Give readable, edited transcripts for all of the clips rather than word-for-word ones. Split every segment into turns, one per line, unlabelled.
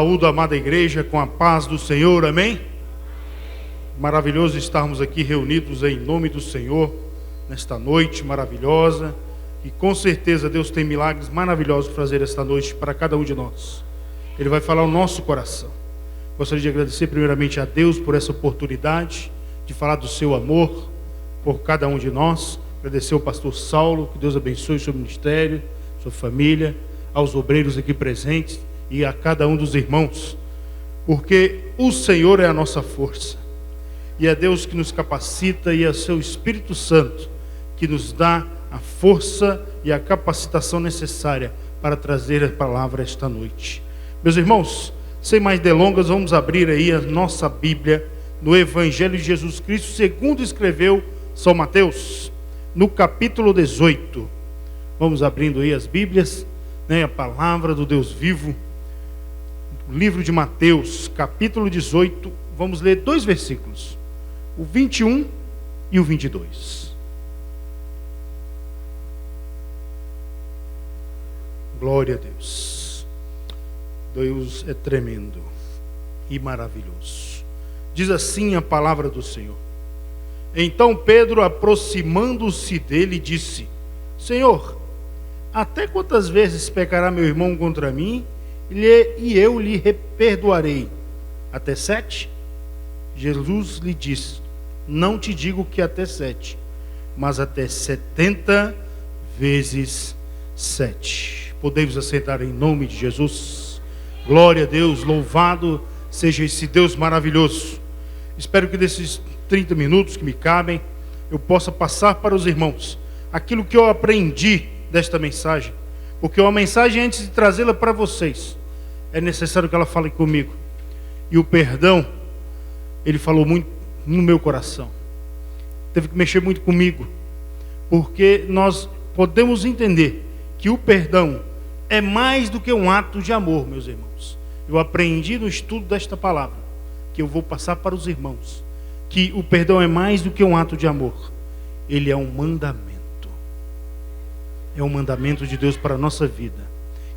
Saúdo, amada igreja, com a paz do Senhor, amém? Maravilhoso estarmos aqui reunidos em nome do Senhor, nesta noite maravilhosa, e com certeza Deus tem milagres maravilhosos para fazer esta noite para cada um de nós. Ele vai falar o nosso coração. Gostaria de agradecer primeiramente a Deus por essa oportunidade de falar do seu amor por cada um de nós. Agradecer ao pastor Saulo, que Deus abençoe o seu ministério, sua família, aos obreiros aqui presentes, e a cada um dos irmãos, porque o Senhor é a nossa força, e é Deus que nos capacita, e é o seu Espírito Santo que nos dá a força e a capacitação necessária para trazer a palavra esta noite. Meus irmãos, sem mais delongas, vamos abrir aí a nossa Bíblia no Evangelho de Jesus Cristo segundo escreveu São Mateus, no capítulo 18. Vamos abrindo aí as Bíblias, a palavra do Deus vivo. Livro de Mateus, capítulo 18, vamos ler dois versículos, o 21 e o 22. Glória a Deus. Deus é tremendo e maravilhoso. Diz assim a palavra do Senhor. Então Pedro, aproximando-se dele, disse: Senhor, até quantas vezes pecará meu irmão contra mim e eu lhe perdoarei? Até 7? Jesus lhe disse: não te digo que até 7, mas até 70 vezes 7. Podemos assentar em nome de Jesus. Glória a Deus, louvado seja esse Deus maravilhoso. Espero que desses 30 minutos que me cabem, eu possa passar para os irmãos aquilo que eu aprendi desta mensagem, porque uma mensagem, antes de trazê-la para vocês, é necessário que ela fale comigo. E o perdão, ele falou muito no meu coração, teve que mexer muito comigo, porque nós podemos entender que o perdão é mais do que um ato de amor, meus irmãos. Eu aprendi no estudo desta palavra, que eu vou passar para os irmãos, que o perdão é mais do que um ato de amor. Ele é um mandamento. É um mandamento de Deus para a nossa vida.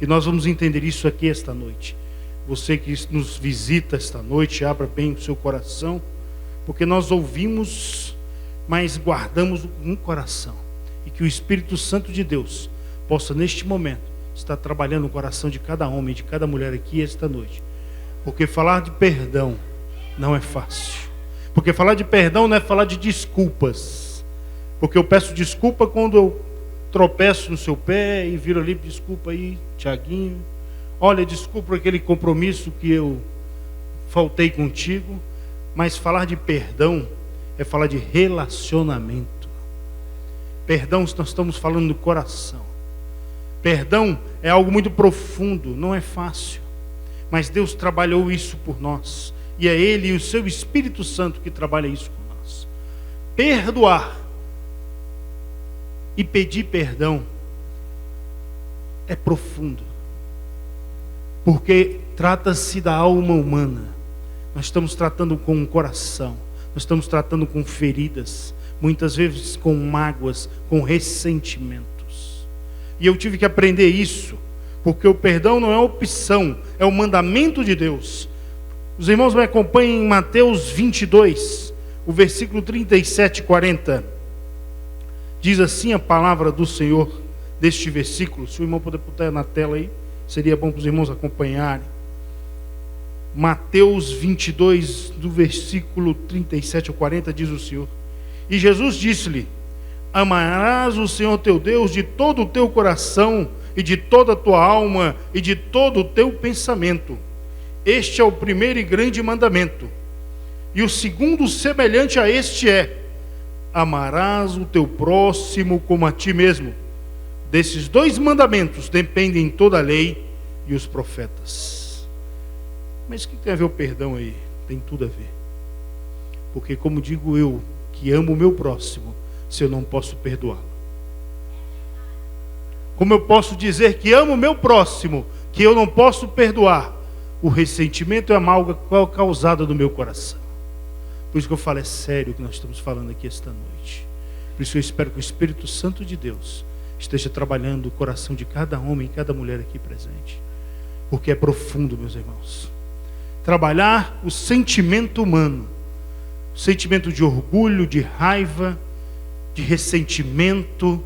E nós vamos entender isso aqui esta noite. Você que nos visita esta noite, abra bem o seu coração, porque nós ouvimos, mas guardamos no coração. E que o Espírito Santo de Deus possa, neste momento, estar trabalhando no coração de cada homem, de cada mulher aqui esta noite. Porque falar de perdão não é fácil. Porque falar de perdão não é falar de desculpas. Porque eu peço desculpa quando eu tropeço no seu pé e viro ali: desculpa aí, Tiaguinho, olha, desculpa por aquele compromisso que eu faltei contigo. Mas falar de perdão é falar de relacionamento. Perdão, nós estamos falando do coração. Perdão é algo muito profundo, não é fácil, mas Deus trabalhou isso por nós, e é Ele e o seu Espírito Santo que trabalha isso por nós. Perdoar e pedir perdão é profundo, porque trata-se da alma humana. Nós estamos tratando com o coração, nós estamos tratando com feridas, muitas vezes com mágoas, com ressentimentos. E eu tive que aprender isso, porque o perdão não é opção, é o mandamento de Deus. Os irmãos me acompanhem em Mateus 22, o versículo 37 e 40. Diz assim a palavra do Senhor deste versículo. Se o irmão puder botar na tela aí, seria bom para os irmãos acompanharem. Mateus 22, do versículo 37 ao 40, diz o Senhor: E Jesus disse-lhe: Amarás o Senhor teu Deus de todo o teu coração, e de toda a tua alma, e de todo o teu pensamento. Este é o primeiro e grande mandamento. E o segundo, semelhante a este, é: amarás o teu próximo como a ti mesmo. Desses dois mandamentos dependem toda a lei e os profetas. Mas o que tem a ver o perdão aí? Tem tudo a ver. Porque, como digo eu, que amo o meu próximo, se eu não posso perdoá-lo? Como eu posso dizer que amo o meu próximo, que eu não posso perdoar? O ressentimento é a mágoa causada no meu coração. Por isso que eu falo, é sério o que nós estamos falando aqui esta noite. Por isso eu espero que o Espírito Santo de Deus esteja trabalhando o coração de cada homem e cada mulher aqui presente. porque é profundo, meus irmãos. Trabalhar o sentimento humano, o sentimento de orgulho, de raiva, de ressentimento,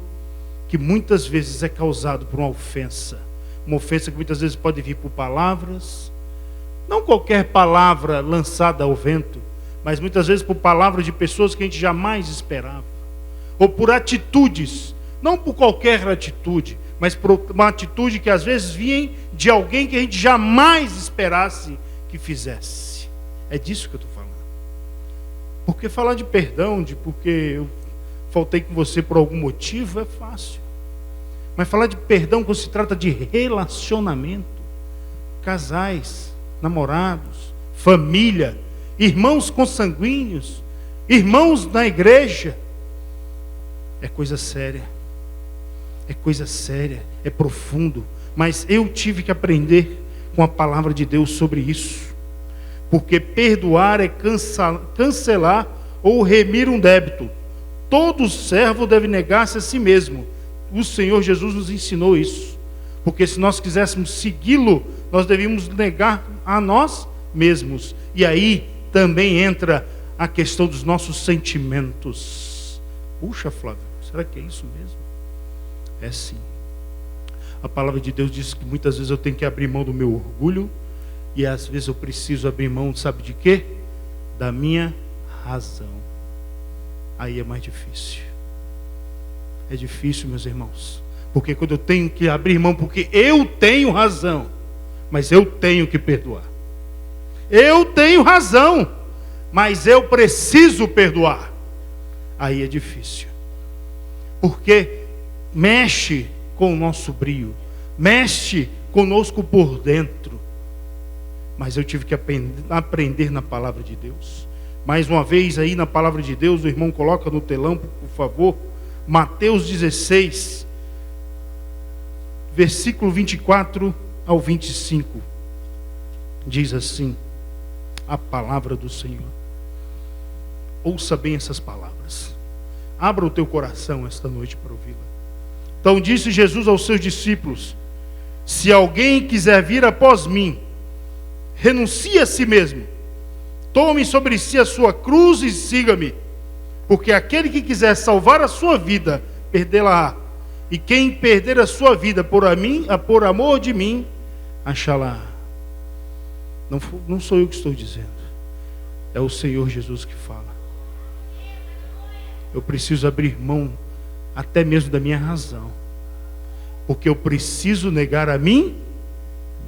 que muitas vezes é causado por uma ofensa que muitas vezes pode vir por palavras, não qualquer palavra lançada ao vento, mas muitas vezes por palavras de pessoas que a gente jamais esperava, ou por atitudes, não por qualquer atitude, mas por uma atitude que às vezes vinha de alguém que a gente jamais esperasse que fizesse. É disso que eu estou falando. Porque falar de perdão, porque eu faltei com você por algum motivo, é fácil. Mas falar de perdão quando se trata de relacionamento, casais, namorados, família, irmãos consanguíneos, irmãos na igreja, é coisa séria. É coisa séria, é profundo. Mas eu tive que aprender com a palavra de Deus sobre isso. Porque perdoar é cancelar ou remir um débito. Todo servo deve negar-se a si mesmo. O Senhor Jesus nos ensinou isso. Porque se nós quiséssemos segui-lo, nós devíamos negar a nós mesmos. E aí também entra a questão dos nossos sentimentos. Puxa, Flávio, será que é isso mesmo? É sim. A palavra de Deus diz que muitas vezes eu tenho que abrir mão do meu orgulho, e às vezes eu preciso abrir mão, sabe de quê? Da minha razão. Aí é mais difícil. É difícil, meus irmãos, porque quando eu tenho que abrir mão, porque eu tenho razão, mas eu tenho que perdoar. Eu tenho razão, mas eu preciso perdoar. Aí é difícil, porque mexe com o nosso brio, mexe conosco por dentro. Mas eu tive que aprender na palavra de Deus. Mais uma vez aí na palavra de Deus, o irmão coloca no telão, por favor, Mateus 16, versículo 24 ao 25. Diz assim a palavra do Senhor. Ouça bem essas palavras. Abra o teu coração esta noite para ouvi-la. Então disse Jesus aos seus discípulos: se alguém quiser vir após mim, renuncie a si mesmo, tome sobre si a sua cruz e siga-me. Porque aquele que quiser salvar a sua vida, perdê-la-á. E quem perder a sua vida por amor de mim, achá-la. Não sou eu que estou dizendo, é o Senhor Jesus que fala. Eu preciso abrir mão até mesmo da minha razão, porque eu preciso negar a mim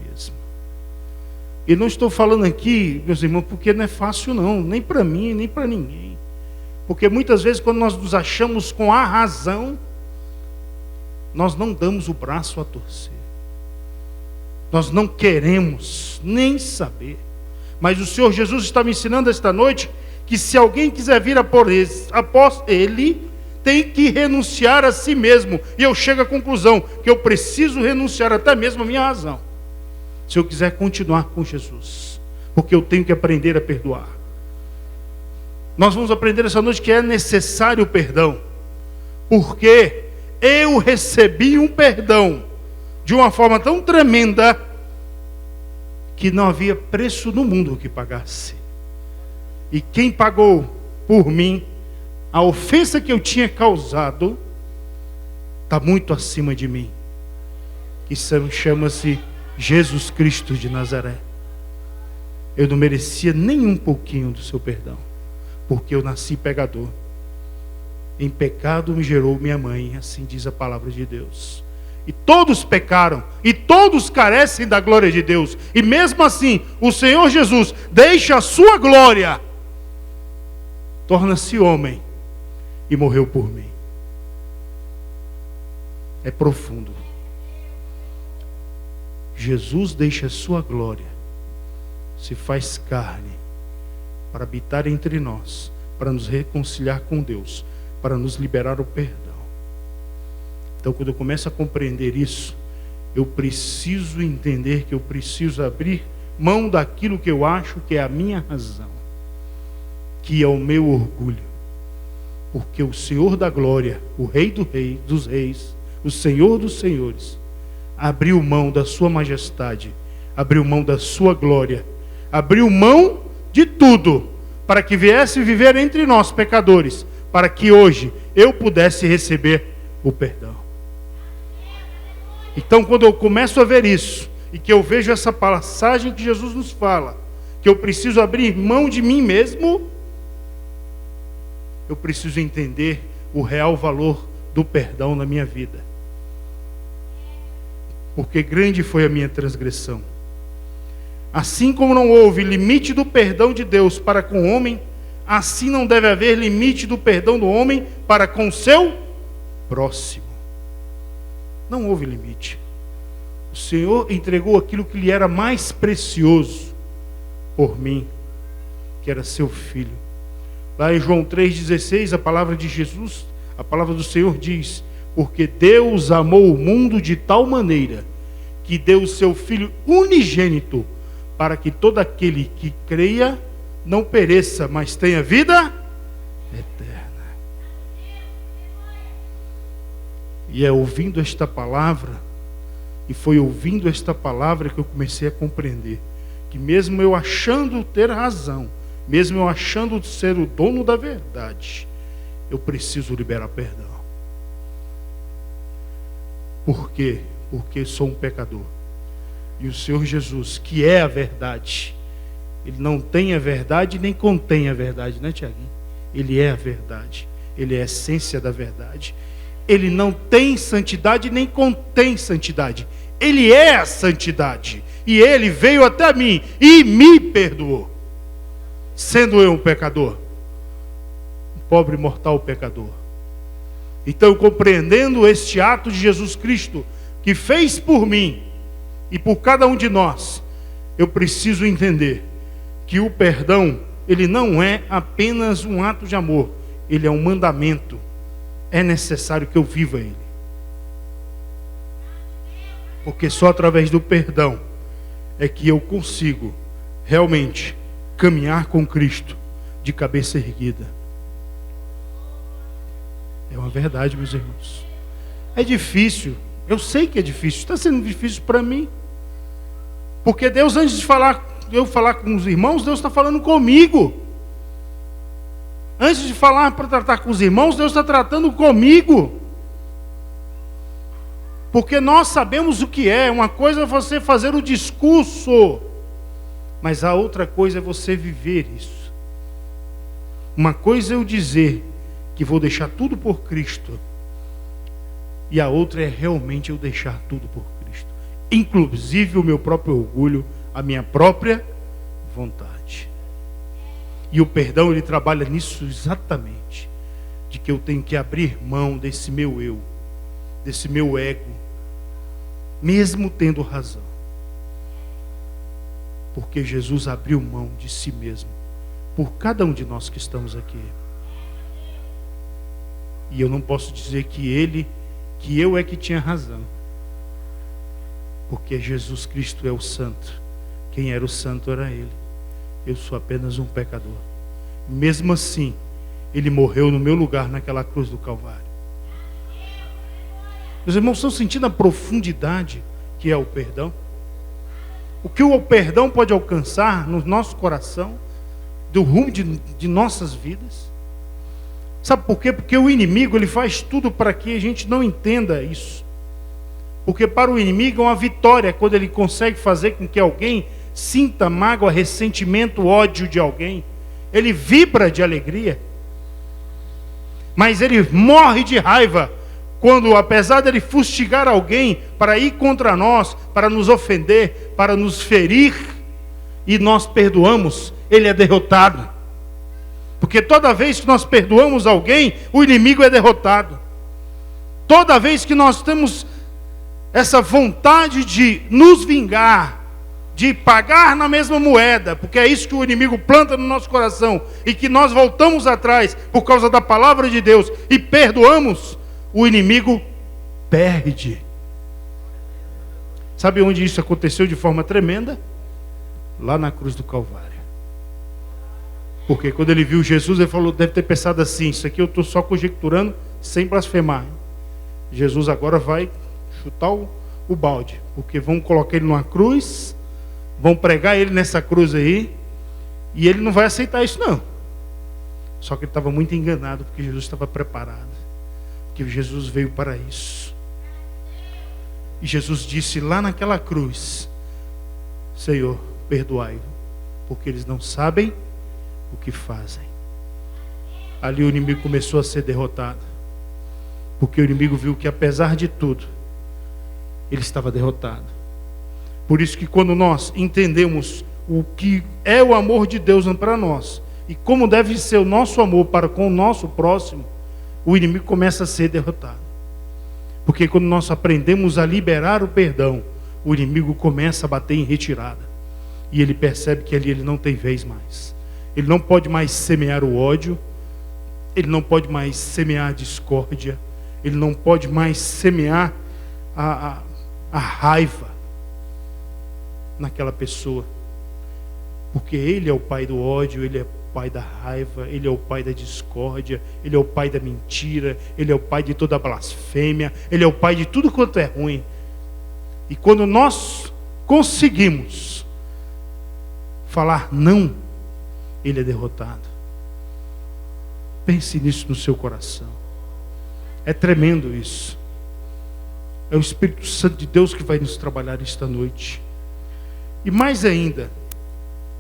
mesmo. E não estou falando aqui, meus irmãos, porque não é fácil não, nem para mim, nem para ninguém. Porque muitas vezes quando nós nos achamos com a razão, nós não damos o braço a torcer. Nós não queremos nem saber. Mas o Senhor Jesus está me ensinando esta noite que se alguém quiser vir após Ele, tem que renunciar a si mesmo. E eu chego à conclusão que eu preciso renunciar até mesmo a minha razão, se eu quiser continuar com Jesus. Porque eu tenho que aprender a perdoar. Nós vamos aprender essa noite que é necessário o perdão. Porque eu recebi um perdão de uma forma tão tremenda que não havia preço no mundo que pagasse. E quem pagou por mim a ofensa que eu tinha causado está muito acima de mim. Que chama-se Jesus Cristo de Nazaré. Eu não merecia nem um pouquinho do seu perdão, porque eu nasci pecador. Em pecado me gerou minha mãe, assim diz a palavra de Deus. E todos pecaram, e todos carecem da glória de Deus. E mesmo assim, o Senhor Jesus deixa a sua glória, torna-se homem e morreu por mim. É profundo. Jesus deixa a sua glória, se faz carne, para habitar entre nós, para nos reconciliar com Deus, para nos liberar o perdão. Então, quando eu começo a compreender isso, eu preciso entender que eu preciso abrir mão daquilo que eu acho que é a minha razão, que é o meu orgulho. Porque o Senhor da glória, o Rei dos reis, o Senhor dos senhores, abriu mão da sua majestade, abriu mão da sua glória, abriu mão de tudo, para que viesse viver entre nós, pecadores, para que hoje eu pudesse receber o perdão. Então, quando eu começo a ver isso, e que eu vejo essa passagem que Jesus nos fala, que eu preciso abrir mão de mim mesmo, eu preciso entender o real valor do perdão na minha vida. Porque grande foi a minha transgressão. Assim como não houve limite do perdão de Deus para com o homem, assim não deve haver limite do perdão do homem para com o seu próximo. Não houve limite. O Senhor entregou aquilo que lhe era mais precioso por mim, que era seu filho. Lá em João 3,16, a palavra de Jesus, a palavra do Senhor diz: porque Deus amou o mundo de tal maneira que deu o seu Filho unigênito, para que todo aquele que creia não pereça, mas tenha vida eterna. E é ouvindo esta palavra, e foi ouvindo esta palavra que eu comecei a compreender que mesmo eu achando ter razão, mesmo eu achando ser o dono da verdade, eu preciso liberar perdão. Por quê? Porque sou um pecador. E o Senhor Jesus, que é a verdade, Ele não tem a verdade nem contém a verdade, né, Tiaguinho? Ele é a verdade, Ele é a essência da verdade. Ele não tem santidade nem contém santidade. Ele é a santidade. E Ele veio até mim e me perdoou, sendo eu um pecador, um pobre mortal pecador. Então, compreendendo este ato de Jesus Cristo, que fez por mim e por cada um de nós, eu preciso entender que o perdão, ele não é apenas um ato de amor, ele é um mandamento. É necessário que eu viva ele. Porque só através do perdão é que eu consigo realmente caminhar com Cristo de cabeça erguida. É uma verdade, meus irmãos. É difícil, eu sei que é difícil, está sendo difícil para mim. Porque Deus, antes de eu falar com os irmãos, Deus está falando comigo. Antes de falar para tratar com os irmãos, Deus está tratando comigo. Porque nós sabemos o que é. Uma coisa é você fazer o discurso, mas a outra coisa é você viver isso. Uma coisa é eu dizer que vou deixar tudo por Cristo, e a outra é realmente eu deixar tudo por Cristo, inclusive o meu próprio orgulho, a minha própria vontade. E o perdão, ele trabalha nisso exatamente, de que eu tenho que abrir mão desse meu eu, desse meu ego, mesmo tendo razão, porque Jesus abriu mão de si mesmo por cada um de nós que estamos aqui. E eu não posso dizer que eu é que tinha razão, porque Jesus Cristo é o santo. Quem era o santo era Ele. Eu sou apenas um pecador. Mesmo assim, Ele morreu no meu lugar naquela cruz do Calvário. Meus irmãos, estão sentindo a profundidade que é o perdão? O que o perdão pode alcançar no nosso coração, do rumo de nossas vidas? Sabe por quê? Porque o inimigo, ele faz tudo para que a gente não entenda isso. Porque para o inimigo é uma vitória quando ele consegue fazer com que alguém sinta mágoa, ressentimento, ódio de alguém. Ele vibra de alegria. Mas ele morre de raiva quando, apesar de ele fustigar alguém para ir contra nós, para nos ofender, para nos ferir, e nós perdoamos, ele é derrotado. Porque toda vez que nós perdoamos alguém, o inimigo é derrotado. Toda vez que nós temos essa vontade de nos vingar, de pagar na mesma moeda, porque é isso que o inimigo planta no nosso coração, e que nós voltamos atrás por causa da palavra de Deus e perdoamos, o inimigo perde. Sabe onde isso aconteceu de forma tremenda? Lá na cruz do Calvário. Porque quando ele viu Jesus, ele falou, deve ter pensado assim, isso aqui eu estou só conjecturando, sem blasfemar. Jesus agora vai chutar o balde, porque vão colocar ele numa cruz, Vão pregar ele nessa cruz aí, e ele não vai aceitar isso não. Só que ele estava muito enganado, porque Jesus estava preparado, porque Jesus veio para isso. E Jesus disse lá naquela cruz: Senhor, perdoai-o, porque eles não sabem o que fazem. Ali o inimigo começou a ser derrotado, porque o inimigo viu que apesar de tudo, ele estava derrotado. Por isso que quando nós entendemos o que é o amor de Deus para nós, e como deve ser o nosso amor para com o nosso próximo, o inimigo começa a ser derrotado. Porque quando nós aprendemos a liberar o perdão, o inimigo começa a bater em retirada. E ele percebe que ali ele não tem vez mais. Ele não pode mais semear o ódio, ele não pode mais semear a discórdia, ele não pode mais semear a raiva naquela pessoa. Porque ele é o pai do ódio, ele é o pai da raiva, ele é o pai da discórdia, ele é o pai da mentira, ele é o pai de toda a blasfêmia, ele é o pai de tudo quanto é ruim. E quando nós conseguimos falar não, ele é derrotado. Pense nisso no seu coração. É tremendo isso. É o Espírito Santo de Deus que vai nos trabalhar esta noite. E mais ainda,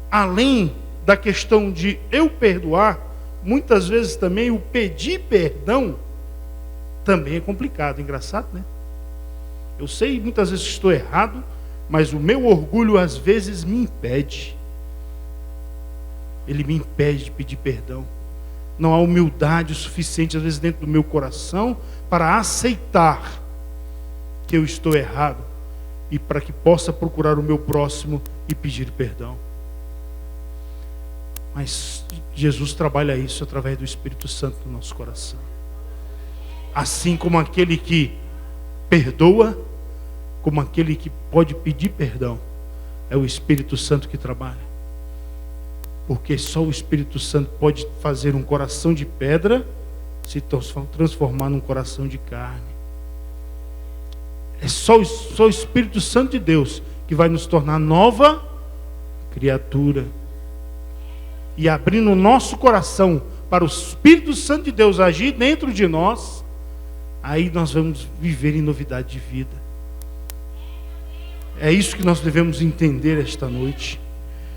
além da questão de eu perdoar, muitas vezes também o pedir perdão também é complicado. Engraçado, né? Eu sei muitas vezes que estou errado, mas o meu orgulho às vezes me impede. Ele me impede de pedir perdão. Não há humildade o suficiente às vezes dentro do meu coração para aceitar que eu estou errado e para que possa procurar o meu próximo e pedir perdão. Mas Jesus trabalha isso através do Espírito Santo no nosso coração. Assim como aquele que perdoa, como aquele que pode pedir perdão, é o Espírito Santo que trabalha. Porque só o Espírito Santo pode fazer um coração de pedra se transformar num coração de carne. É só o Espírito Santo de Deus que vai nos tornar nova criatura. E abrindo o nosso coração para o Espírito Santo de Deus agir dentro de nós, aí nós vamos viver em novidade de vida. É isso que nós devemos entender esta noite.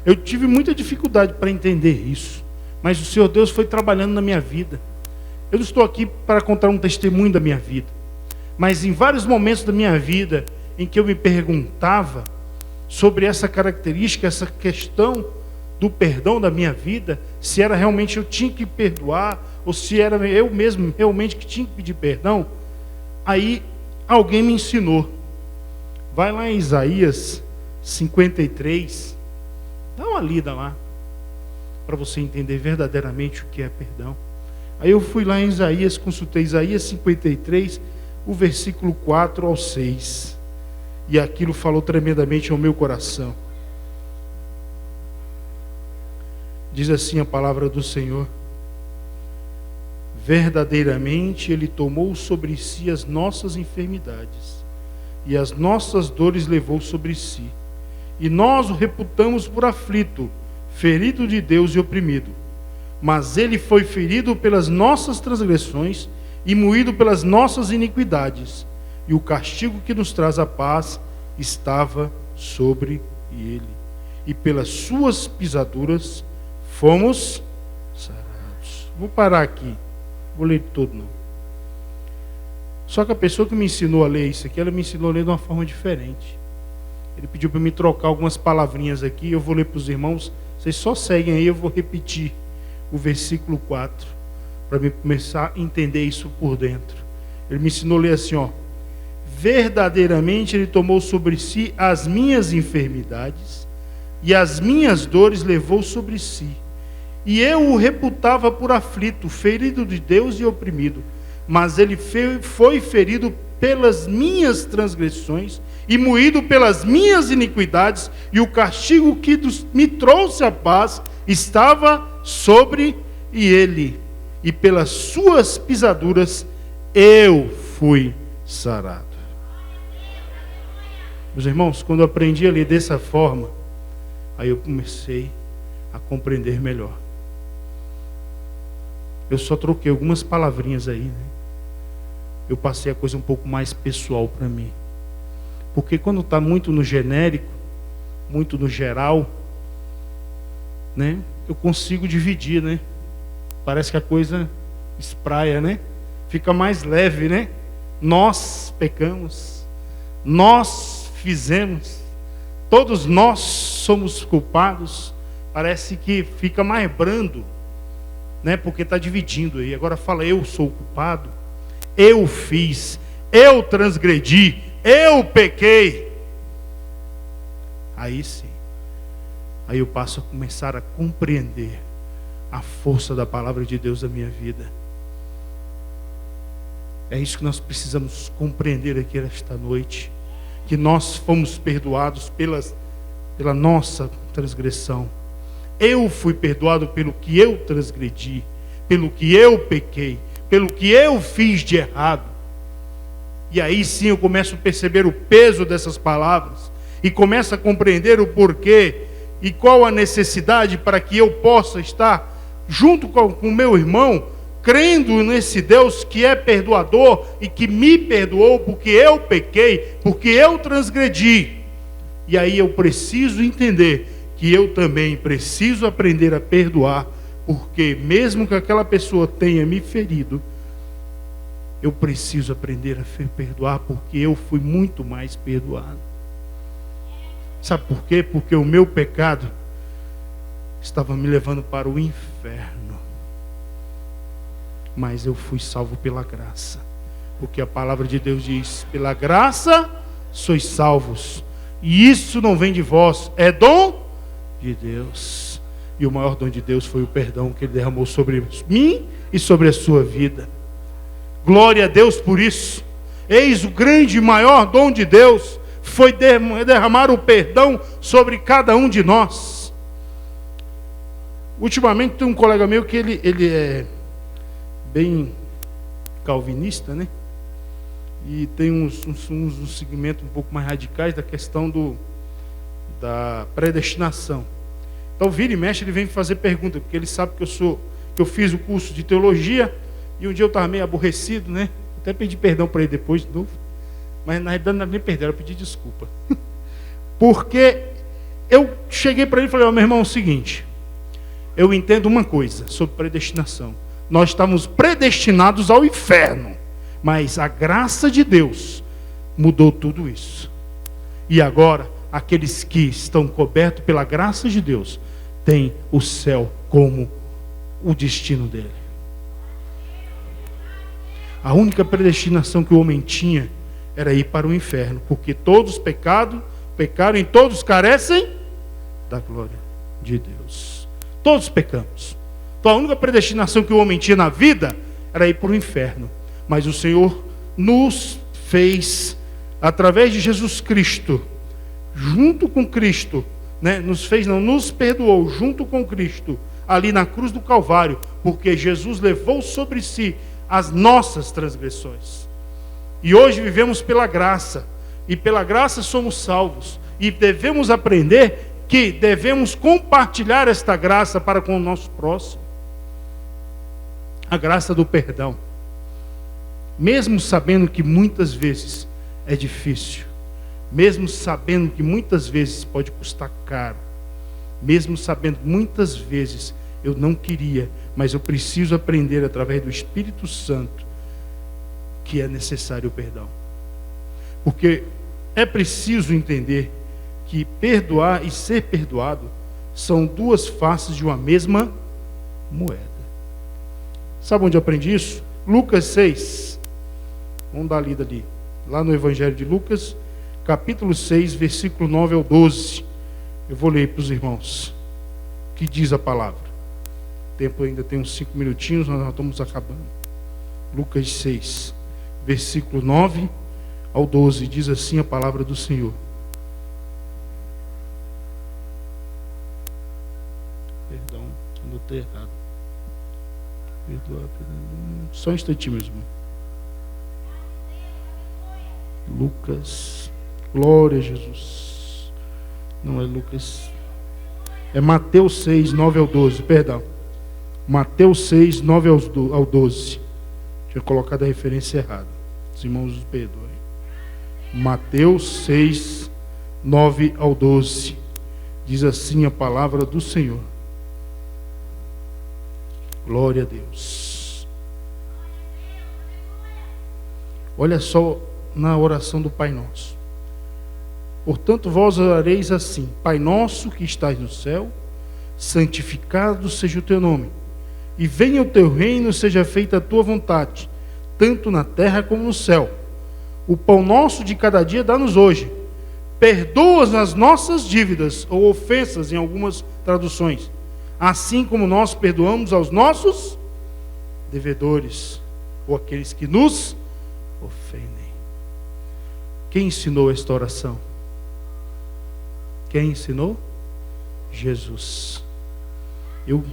Eu tive muita dificuldade para entender isso, mas o Senhor Deus foi trabalhando na minha vida. Eu não estou aqui para contar um testemunho da minha vida, mas em vários momentos da minha vida em que eu me perguntava sobre essa característica, essa questão do perdão da minha vida, se era realmente eu tinha que perdoar, ou se era eu mesmo realmente que tinha que pedir perdão, aí alguém me ensinou. Vai lá em Isaías 53, dá uma lida lá, para você entender verdadeiramente o que é perdão. Aí eu fui lá em Isaías, consultei Isaías 53, o versículo 4 ao 6, e aquilo falou tremendamente ao meu coração. Diz assim a palavra do Senhor: verdadeiramente Ele tomou sobre si as nossas enfermidades, e as nossas dores levou sobre si. E nós o reputamos por aflito, ferido de Deus e oprimido. Mas Ele foi ferido pelas nossas transgressões e moído pelas nossas iniquidades. E o castigo que nos traz a paz estava sobre Ele. E pelas suas pisaduras fomos sarados. Vou parar aqui. Vou ler todo não. Só que a pessoa que me ensinou a ler isso aqui, ela me ensinou a ler de uma forma diferente. Ele pediu para me trocar algumas palavrinhas aqui, eu vou ler para os irmãos, vocês só seguem aí, eu vou repetir o versículo 4, para me começar a entender isso por dentro. Ele me ensinou a ler assim, ó: verdadeiramente Ele tomou sobre si as minhas enfermidades, e as minhas dores levou sobre si. E eu o reputava por aflito, ferido de Deus e oprimido. Mas Ele foi ferido pelas minhas transgressões e moído pelas minhas iniquidades, e o castigo que me trouxe a paz estava sobre Ele, e pelas suas pisaduras eu fui sarado. Meus irmãos, quando eu aprendi a ler dessa forma, Aí eu comecei a compreender melhor. Eu só troquei algumas palavrinhas aí, né? Eu passei a coisa um pouco mais pessoal para mim. Porque quando está muito no genérico, muito no geral, né? Eu consigo dividir, né? Parece que a coisa espraia, né? Fica mais leve, né? Nós pecamos, nós fizemos, todos nós somos culpados. Parece que fica mais brando, né? Porque está dividindo aí. Agora fala, eu sou o culpado, eu fiz, eu transgredi, eu pequei. Aí sim, aí eu passo a começar a compreender a força da palavra de Deus na minha vida. É isso que nós precisamos compreender aqui esta noite, que nós fomos perdoados pela nossa transgressão. Eu fui perdoado pelo que eu transgredi, pelo que eu pequei, pelo que eu fiz de errado. E aí sim eu começo a perceber o peso dessas palavras e começo a compreender o porquê e qual a necessidade para que eu possa estar junto com o meu irmão, crendo nesse Deus que é perdoador e que me perdoou porque eu pequei, porque eu transgredi. E aí eu preciso entender que eu também preciso aprender a perdoar, porque mesmo que aquela pessoa tenha me ferido, eu preciso aprender a perdoar, porque eu fui muito mais perdoado. Sabe por quê? Porque o meu pecado estava me levando para o inferno. Mas eu fui salvo pela graça. Porque a palavra de Deus diz, pela graça sois salvos. E isso não vem de vós, é dom de Deus. E o maior dom de Deus foi o perdão que Ele derramou sobre mim e sobre a sua vida. Glória a Deus por isso. Eis o grande e maior dom de Deus, foi derramar o perdão sobre cada um de nós. Ultimamente tem um colega meu que ele é bem calvinista, né? E tem uns segmentos um pouco mais radicais da questão da predestinação. Então vira e mexe, ele vem fazer pergunta, porque ele sabe que eu fiz o curso de teologia, e um dia eu estava meio aborrecido, né? Até pedi perdão para ele depois de novo. Mas na realidade não era nem perdão, eu pedi desculpa. Porque eu cheguei para ele e falei, meu irmão, é o seguinte, eu entendo uma coisa sobre predestinação. Nós estamos predestinados ao inferno, mas a graça de Deus mudou tudo isso. E agora, aqueles que estão cobertos pela graça de Deus, têm o céu como o destino dele. A única predestinação que o homem tinha era ir para o inferno, porque todos pecaram e todos carecem da glória de Deus. Todos pecamos. Então a única predestinação que o homem tinha na vida era ir para o inferno. Mas o Senhor nos fez, através de Jesus Cristo, junto com Cristo, né? Nos perdoou junto com Cristo, ali na cruz do Calvário, porque Jesus levou sobre si as nossas transgressões. E hoje vivemos pela graça, e pela graça somos salvos, e devemos aprender que devemos compartilhar esta graça para com o nosso próximo. A graça do perdão. Mesmo sabendo que muitas vezes é difícil, mesmo sabendo que muitas vezes pode custar caro, mesmo sabendo que muitas vezes eu não queria, mas eu preciso aprender através do Espírito Santo que é necessário o perdão. Porque é preciso entender que perdoar e ser perdoado são duas faces de uma mesma moeda. Sabe onde eu aprendi isso? Lucas 6. Vamos dar a lida ali. Lá no Evangelho de Lucas, capítulo 6, versículo 9 ao 12. Eu vou ler para os irmãos. O que diz a palavra? O tempo ainda tem uns 5 minutinhos, nós já estamos acabando. Lucas 6, versículo 9 ao 12. Diz assim a palavra do Senhor. Perdão, anotei errado. Perdoar. Só um instantinho mesmo. Lucas, glória a Jesus. Não é Lucas. É Mateus 6, 9 ao 12, perdão. Mateus 6, 9 ao 12. Tinha colocado a referência errada. Os irmãos nos perdoem. Mateus 6, 9 ao 12. Diz assim a palavra do Senhor. Glória a Deus. Olha só na oração do Pai Nosso. Portanto, vós orareis assim: Pai nosso que estás no céu, santificado seja o teu nome. E venha o teu reino, seja feita a tua vontade, tanto na terra como no céu. O pão nosso de cada dia dá-nos hoje. Perdoa as nossas dívidas, ou ofensas em algumas traduções, assim como nós perdoamos aos nossos devedores, ou aqueles que nos ofendem. Quem ensinou esta oração? Quem ensinou? Jesus. Eu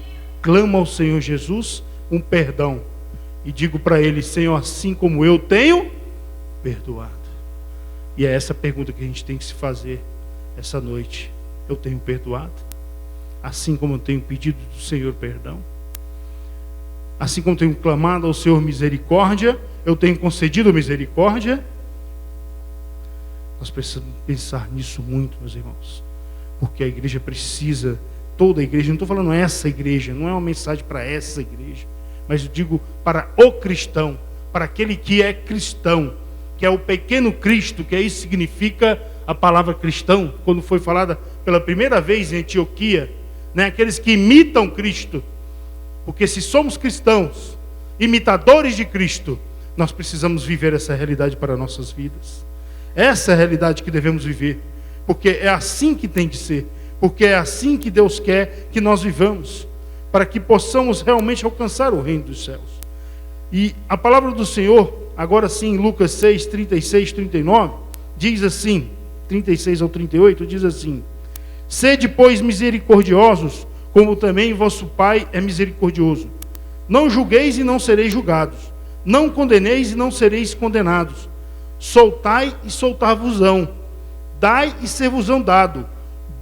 clamo ao Senhor Jesus um perdão e digo para Ele: Senhor, assim como eu tenho perdoado. E é essa pergunta que a gente tem que se fazer essa noite. Eu tenho perdoado? Assim como eu tenho pedido do Senhor perdão? Assim como tenho clamado ao Senhor misericórdia, eu tenho concedido misericórdia? Nós precisamos pensar nisso muito, meus irmãos, porque a igreja precisa, toda a igreja, não estou falando essa igreja, não é uma mensagem para essa igreja, mas eu digo para o cristão, para aquele que é cristão, que é o pequeno Cristo, que isso significa a palavra cristão, quando foi falada pela primeira vez em Antioquia, né? Aqueles que imitam Cristo, porque se somos cristãos, imitadores de Cristo, nós precisamos viver essa realidade para nossas vidas. Essa é a realidade que devemos viver, porque é assim que tem que ser, porque é assim que Deus quer que nós vivamos, para que possamos realmente alcançar o reino dos céus. E a palavra do Senhor, agora sim, Lucas 6, 36, 39, diz assim, 36 ao 38, diz assim: Sede, pois, misericordiosos, como também vosso Pai é misericordioso. Não julgueis e não sereis julgados. Não condeneis e não sereis condenados. Soltai e soltar-vos-ão. Dai e ser-vos-ão dado.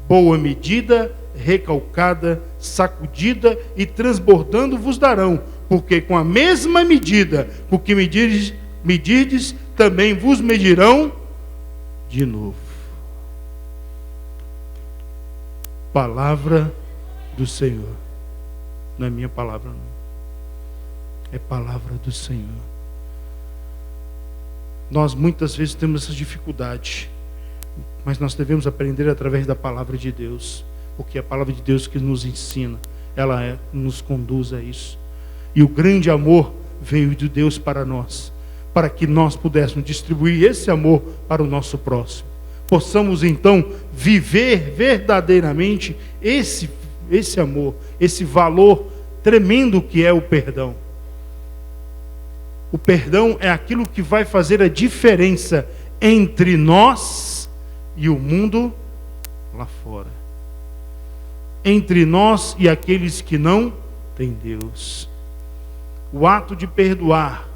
Boa medida, recalcada, sacudida e transbordando vos darão. Porque com a mesma medida com que medirdes, também vos medirão de novo. Palavra do Senhor. Não é minha palavra, não. É palavra do Senhor. Nós muitas vezes temos essa dificuldade, mas nós devemos aprender através da palavra de Deus, porque é a palavra de Deus que nos ensina, ela nos conduz a isso. E o grande amor veio de Deus para nós, para que nós pudéssemos distribuir esse amor para o nosso próximo. Possamos então viver verdadeiramente esse amor, esse valor tremendo que é o perdão. O perdão é aquilo que vai fazer a diferença entre nós e o mundo lá fora. Entre nós e aqueles que não têm Deus. O ato de perdoar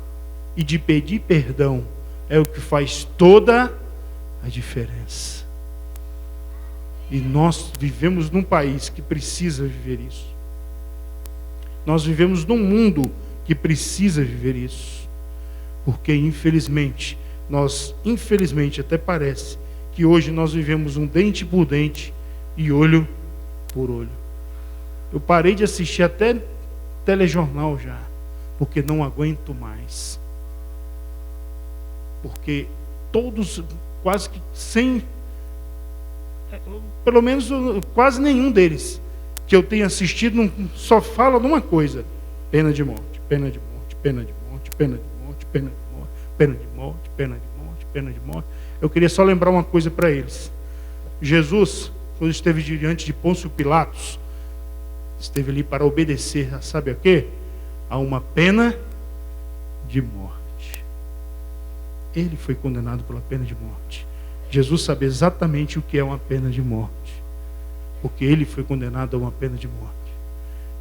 e de pedir perdão é o que faz toda a diferença. E nós vivemos num país que precisa viver isso. Nós vivemos num mundo que precisa viver isso. Porque infelizmente até parece que hoje nós vivemos um dente por dente e olho por olho. Eu parei de assistir até telejornal já, porque não aguento mais. Porque todos, quase que pelo menos quase nenhum deles que eu tenho assistido só fala de uma coisa: pena de morte, pena de morte, pena de morte, pena de morte, pena de morte, pena de morte, pena de morte, pena de morte. Eu queria só lembrar uma coisa para eles. Jesus, quando esteve diante de Pôncio Pilatos, esteve ali para obedecer, sabe a quê? A uma pena de morte. Ele foi condenado pela pena de morte. Jesus sabe exatamente o que é uma pena de morte, porque ele foi condenado a uma pena de morte.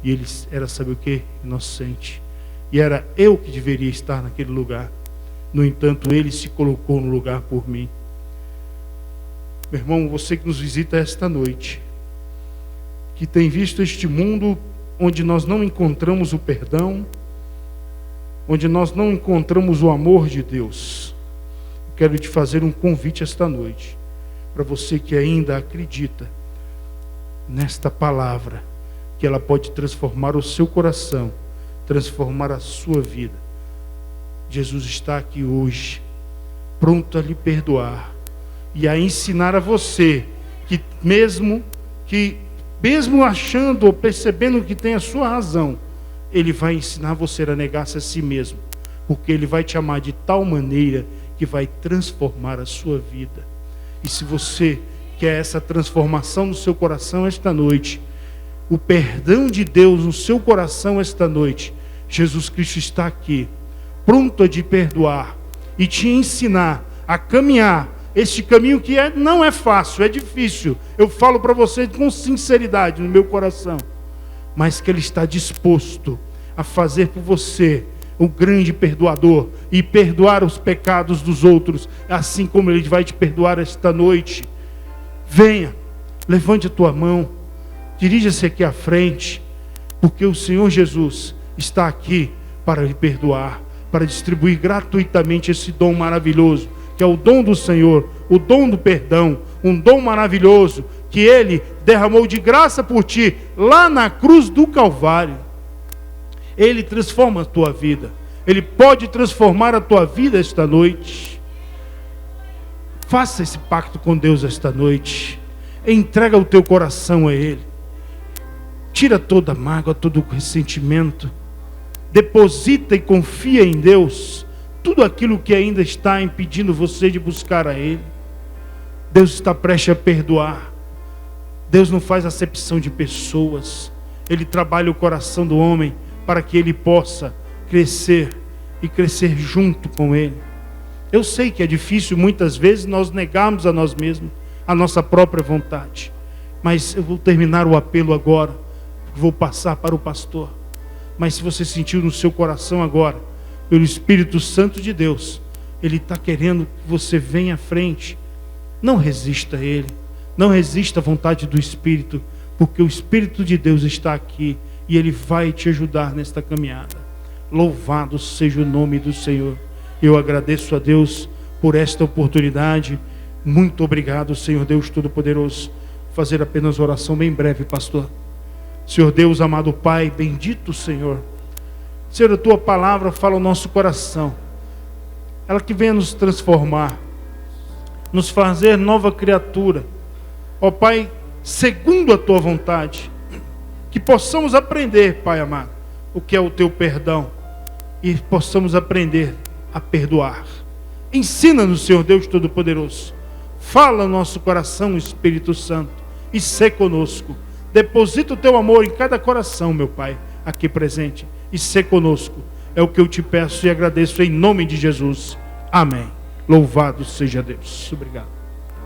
E ele era, sabe o quê? Inocente. E era eu que deveria estar naquele lugar. No entanto, ele se colocou no lugar por mim. Meu irmão, você que nos visita esta noite, que tem visto este mundo onde nós não encontramos o perdão, onde nós não encontramos o amor de Deus. Quero te fazer um convite esta noite, para você que ainda acredita nesta palavra, que ela pode transformar o seu coração, transformar a sua vida. Jesus está aqui hoje, pronto a lhe perdoar e a ensinar a você que mesmo achando ou percebendo que tem a sua razão, Ele vai ensinar você a negar-se a si mesmo, porque Ele vai te amar de tal maneira que vai transformar a sua vida. E se você quer essa transformação no seu coração esta noite, o perdão de Deus no seu coração esta noite, Jesus Cristo está aqui, pronto a te perdoar e te ensinar a caminhar este caminho que não é fácil, é difícil. Eu falo para você com sinceridade no meu coração, mas que Ele está disposto a fazer por você o grande perdoador e perdoar os pecados dos outros, assim como Ele vai te perdoar esta noite. Venha, levante a tua mão, dirija-se aqui à frente, porque o Senhor Jesus está aqui para lhe perdoar, para distribuir gratuitamente esse dom maravilhoso, que é o dom do Senhor, o dom do perdão, um dom maravilhoso, que Ele derramou de graça por ti, lá na cruz do Calvário. Ele transforma a tua vida, Ele pode transformar a tua vida esta noite. Faça esse pacto com Deus esta noite, entrega o teu coração a Ele, tira toda a mágoa, todo o ressentimento, deposita e confia em Deus, tudo aquilo que ainda está impedindo você de buscar a Ele. Deus está prestes a perdoar. Deus não faz acepção de pessoas, Ele trabalha o coração do homem para que ele possa crescer e crescer junto com Ele. Eu sei que é difícil muitas vezes nós negarmos a nós mesmos, a nossa própria vontade, mas eu vou terminar o apelo agora, vou passar para o pastor. Mas se você sentiu no seu coração agora, pelo Espírito Santo de Deus, Ele está querendo que você venha à frente. Não resista a Ele, não resista à vontade do Espírito, porque o Espírito de Deus está aqui e Ele vai te ajudar nesta caminhada. Louvado seja o nome do Senhor. Eu agradeço a Deus por esta oportunidade. Muito obrigado, Senhor Deus Todo-Poderoso. Vou fazer apenas oração bem breve, pastor. Senhor Deus, amado Pai, bendito Senhor. Senhor, a Tua palavra fala ao nosso coração. Ela que venha nos transformar, nos fazer nova criatura. Ó Pai, segundo a Tua vontade, que possamos aprender, Pai amado, o que é o Teu perdão, e possamos aprender a perdoar. Ensina-nos, Senhor Deus Todo-Poderoso. Fala no nosso coração, Espírito Santo, e sê conosco. Deposita o Teu amor em cada coração, meu Pai, aqui presente, e sê conosco. É o que eu te peço e agradeço em nome de Jesus. Amém. Louvado seja Deus. Obrigado.